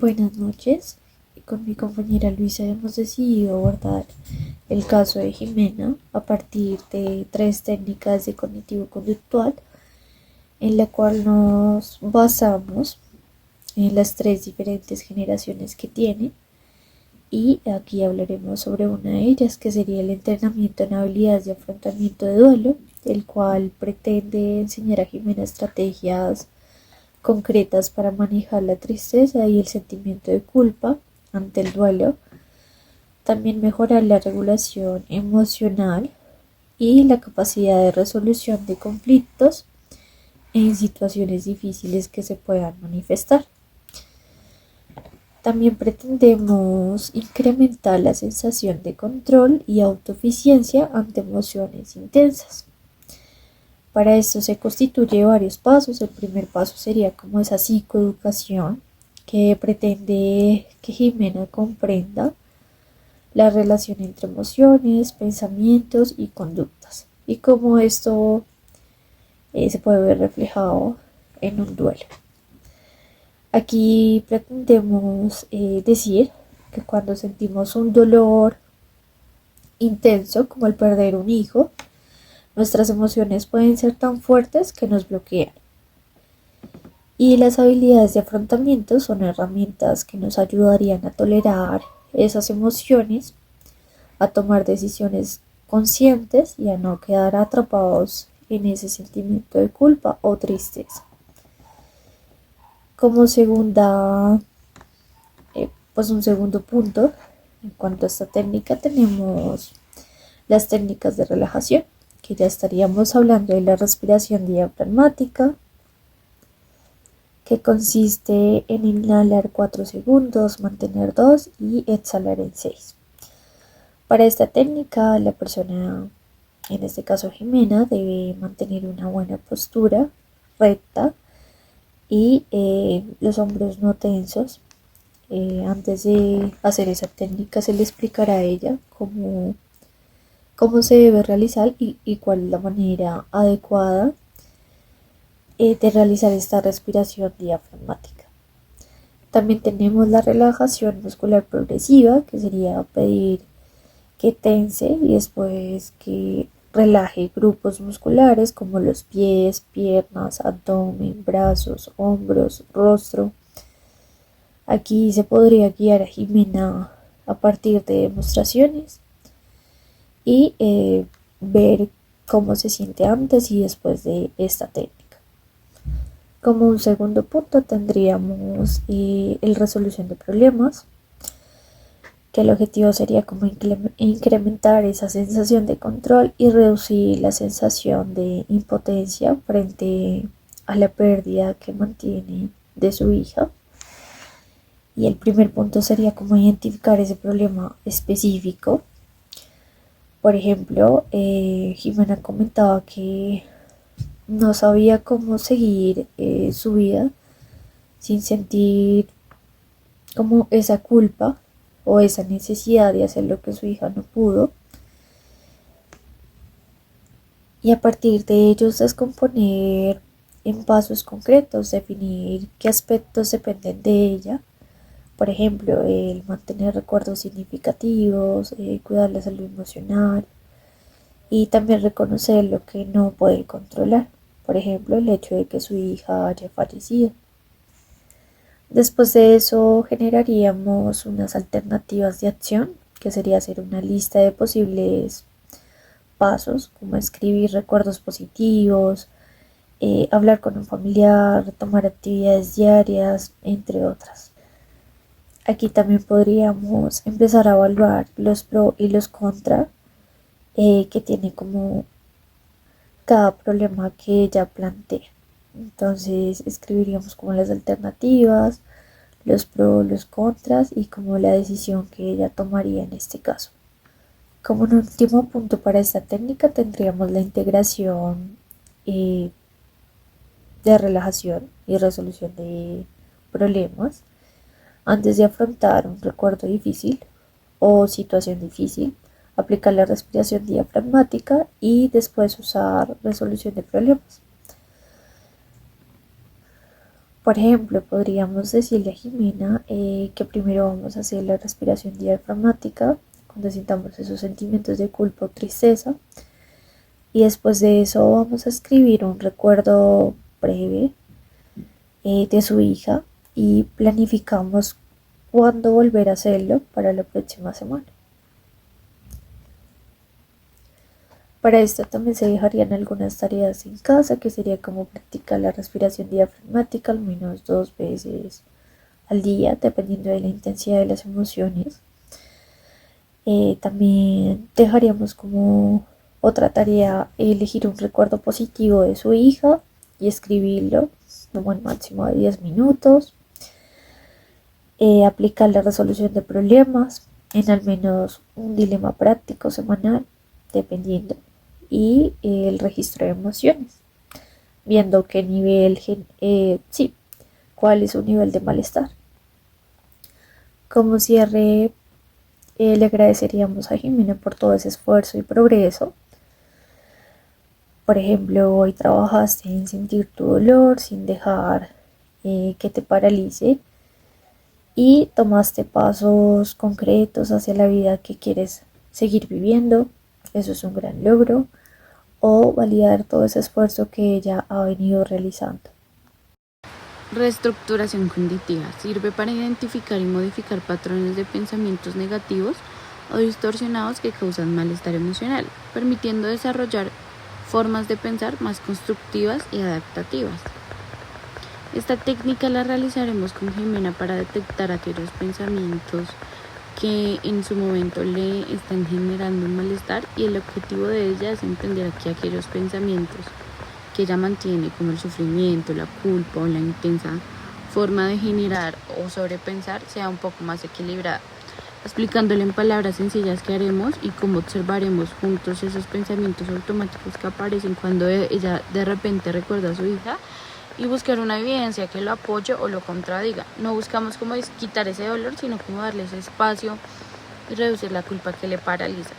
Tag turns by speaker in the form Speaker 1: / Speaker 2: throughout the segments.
Speaker 1: Buenas noches. Con mi compañera Luisa hemos decidido abordar el caso de Jimena a partir de tres técnicas de cognitivo-conductual en la cual nos basamos en las tres diferentes generaciones que tiene, y aquí hablaremos sobre una de ellas, que sería el entrenamiento en habilidades de afrontamiento de duelo, el cual pretende enseñar a Jimena estrategias concretas para manejar la tristeza y el sentimiento de culpa ante el duelo, también mejorar la regulación emocional y la capacidad de resolución de conflictos en situaciones difíciles que se puedan manifestar. También pretendemos incrementar la sensación de control y autoeficiencia ante emociones intensas. Para esto se constituye varios pasos. El primer paso sería como esa psicoeducación que pretende que Jimena comprenda la relación entre emociones, pensamientos y conductas, y cómo esto se puede ver reflejado en un duelo. Aquí pretendemos decir que cuando sentimos un dolor intenso como el perder un hijo, nuestras emociones pueden ser tan fuertes que nos bloquean. Y las habilidades de afrontamiento son herramientas que nos ayudarían a tolerar esas emociones, a tomar decisiones conscientes y a no quedar atrapados en ese sentimiento de culpa o tristeza. Como un segundo punto, en cuanto a esta técnica, tenemos las técnicas de relajación, que ya estaríamos hablando de la respiración diafragmática, que consiste en inhalar 4 segundos, mantener 2 y exhalar en 6. Para esta técnica, la persona, en este caso Jimena, debe mantener una buena postura recta y los hombros no tensos. Antes de hacer esa técnica se le explicará a ella cómo se debe realizar y cuál es la manera adecuada de realizar esta respiración diafragmática. También tenemos la relajación muscular progresiva, que sería pedir que tense y después que relaje grupos musculares como los pies, piernas, abdomen, brazos, hombros, rostro. Aquí se podría guiar a Jimena a partir de demostraciones y ver cómo se siente antes y después de esta técnica. Como un segundo punto tendríamos el resolución de problemas, que el objetivo sería como incrementar esa sensación de control y reducir la sensación de impotencia frente a la pérdida que mantiene de su hija. Y el primer punto sería como identificar ese problema específico. Por ejemplo, Jimena comentaba que no sabía cómo seguir su vida sin sentir como esa culpa o esa necesidad de hacer lo que su hija no pudo, y a partir de ellos descomponer en pasos concretos, definir qué aspectos dependen de ella. Por ejemplo, el mantener recuerdos significativos, cuidar la salud emocional y también reconocer lo que no puede controlar. Por ejemplo, el hecho de que su hija haya fallecido. Después de eso generaríamos unas alternativas de acción, que sería hacer una lista de posibles pasos, como escribir recuerdos positivos, hablar con un familiar, tomar actividades diarias, entre otras. Aquí también podríamos empezar a evaluar los pros y los contras que tiene como cada problema que ella plantea. Entonces escribiríamos como las alternativas, los pros, los contras y como la decisión que ella tomaría en este caso. Como un último punto para esta técnica tendríamos la integración de relajación y resolución de problemas. Antes de afrontar un recuerdo difícil o situación difícil, aplicar la respiración diafragmática y después usar resolución de problemas. Por ejemplo, podríamos decirle a Jimena que primero vamos a hacer la respiración diafragmática cuando sintamos esos sentimientos de culpa o tristeza, y después de eso vamos a escribir un recuerdo breve de su hija y planificamos cuándo volver a hacerlo para la próxima semana. Para esto también se dejarían algunas tareas en casa, que sería como practicar la respiración diafragmática al menos 2 veces al día, dependiendo de la intensidad de las emociones. También dejaríamos como otra tarea elegir un recuerdo positivo de su hija y escribirlo como el máximo de 10 minutos. Aplicar la resolución de problemas en al menos un dilema práctico semanal, dependiendo. Y el registro de emociones, viendo qué nivel, cuál es su nivel de malestar. Como cierre, le agradeceríamos a Jimena por todo ese esfuerzo y progreso. Por ejemplo, hoy trabajaste en sentir tu dolor sin dejar que te paralice y tomaste pasos concretos hacia la vida que quieres seguir viviendo. Eso es un gran logro. O validar todo ese esfuerzo que ella ha venido realizando.
Speaker 2: Reestructuración cognitiva sirve para identificar y modificar patrones de pensamientos negativos o distorsionados que causan malestar emocional, permitiendo desarrollar formas de pensar más constructivas y adaptativas. Esta técnica la realizaremos con Jimena para detectar aquellos pensamientos que en su momento le están generando un malestar, y el objetivo de ella es entender que aquellos pensamientos que ella mantiene, como el sufrimiento, la culpa o la intensa forma de generar o sobrepensar, sea un poco más equilibrada, explicándole en palabras sencillas qué haremos y cómo observaremos juntos esos pensamientos automáticos que aparecen cuando ella de repente recuerda a su hija, y buscar una evidencia que lo apoye o lo contradiga. No buscamos como quitar ese dolor, sino como darle ese espacio y reducir la culpa que le paraliza.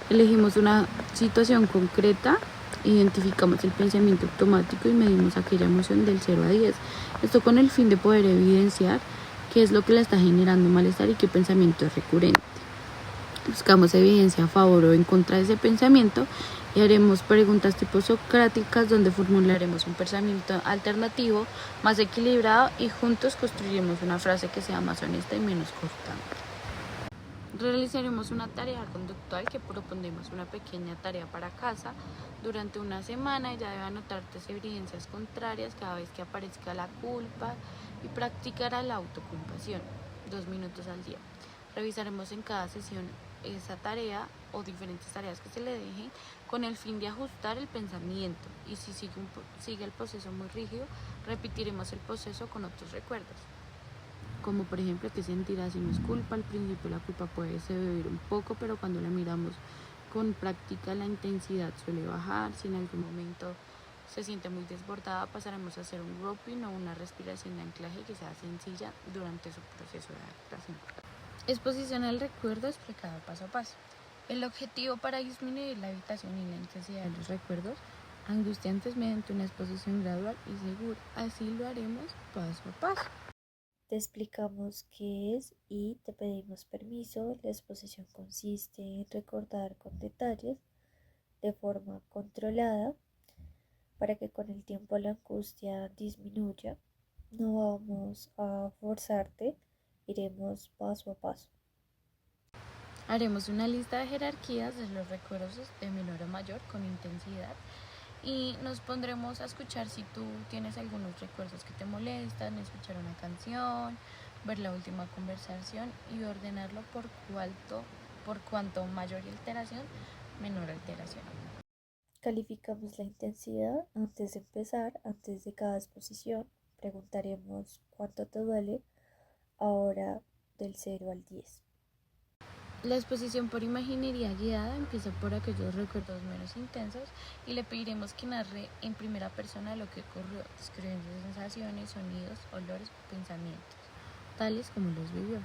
Speaker 2: Elegimos una situación concreta, identificamos el pensamiento automático y medimos aquella emoción del 0 a 10. Esto con el fin de poder evidenciar qué es lo que le está generando malestar y qué pensamiento es recurrente. Buscamos evidencia a favor o en contra de ese pensamiento y haremos preguntas tipo socráticas, donde formularemos un pensamiento alternativo más equilibrado y juntos construiremos una frase que sea más honesta y menos cortante. Realizaremos una tarea conductual que propondremos una pequeña tarea para casa durante una semana. Ella debe anotar 3 evidencias contrarias cada vez que aparezca la culpa y practicará la autocompasión 2 minutos al día. Revisaremos en cada sesión esa tarea o diferentes tareas que se le dejen con el fin de ajustar el pensamiento, y si sigue el proceso muy rígido, repetiremos el proceso con otros recuerdos, como por ejemplo que sentirá si no es culpa. Al principio la culpa puede subir un poco, pero cuando la miramos con práctica la intensidad suele bajar. Si en algún momento se siente muy desbordada, pasaremos a hacer un groping o una respiración de anclaje que sea sencilla durante su proceso de adaptación. Exposición al recuerdo explicado paso a paso. El objetivo para disminuir la evitación y la intensidad de los recuerdos angustiantes mediante una exposición gradual y segura. Así lo haremos paso a paso.
Speaker 1: Te explicamos qué es y te pedimos permiso. La exposición consiste en recordar con detalles de forma controlada para que con el tiempo la angustia disminuya. No vamos a forzarte, iremos paso a paso.
Speaker 2: Haremos una lista de jerarquías de los recuerdos de menor a mayor con intensidad, y nos pondremos a escuchar si tú tienes algunos recuerdos que te molestan, escuchar una canción, ver la última conversación y ordenarlo por cuanto mayor alteración, menor alteración.
Speaker 1: Calificamos la intensidad antes de empezar, antes de cada exposición. Preguntaremos cuánto te duele ahora del 0 al 10.
Speaker 2: La exposición por imaginería guiada empieza por aquellos recuerdos menos intensos y le pediremos que narre en primera persona lo que ocurrió, describiendo sensaciones, sonidos, olores o pensamientos, tales como los vivió.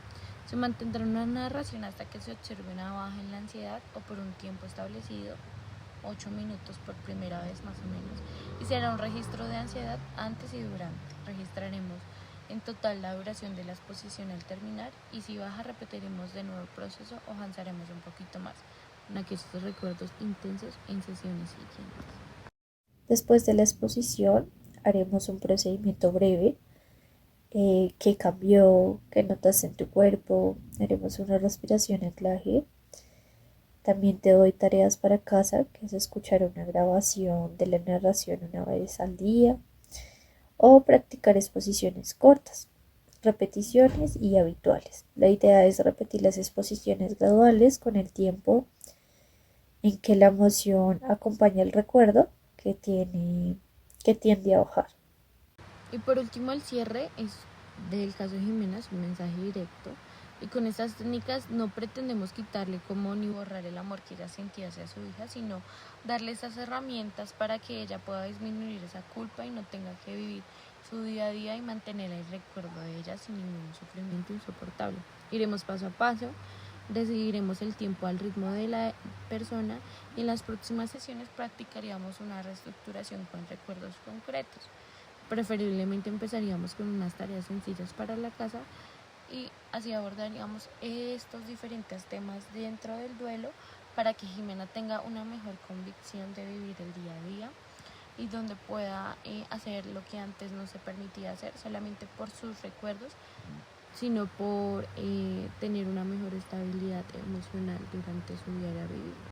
Speaker 2: Se mantendrá una narración hasta que se observe una baja en la ansiedad o por un tiempo establecido, 8 minutos por primera vez más o menos, y será un registro de ansiedad antes y durante. registraremos en total la duración de la exposición al terminar, y si baja repetiremos de nuevo el proceso o avanzaremos un poquito más en aquellos recuerdos intensos en sesiones siguientes.
Speaker 1: Después de la exposición haremos un procedimiento breve. ¿Qué cambió? ¿Qué notas en tu cuerpo? Haremos una respiración anclaje. También te doy tareas para casa, que es escuchar una grabación de la narración una vez al día o practicar exposiciones cortas, repeticiones y habituales. La idea es repetir las exposiciones graduales con el tiempo en que la emoción acompaña el recuerdo que tiende a bajar.
Speaker 2: Y por último, el cierre es del caso de Jimena, es un mensaje directo. Y con estas técnicas no pretendemos quitarle como ni borrar el amor que ella sentía hacia su hija, sino darle esas herramientas para que ella pueda disminuir esa culpa y no tenga que vivir su día a día y mantener el recuerdo de ella sin ningún sufrimiento insoportable. Iremos paso a paso, decidiremos el tiempo al ritmo de la persona, y en las próximas sesiones practicaríamos una reestructuración con recuerdos concretos. Preferiblemente empezaríamos con unas tareas sencillas para la casa, y así abordaríamos estos diferentes temas dentro del duelo para que Jimena tenga una mejor convicción de vivir el día a día, y donde pueda hacer lo que antes no se permitía hacer solamente por sus recuerdos, sino por tener una mejor estabilidad emocional durante su diaria vivir.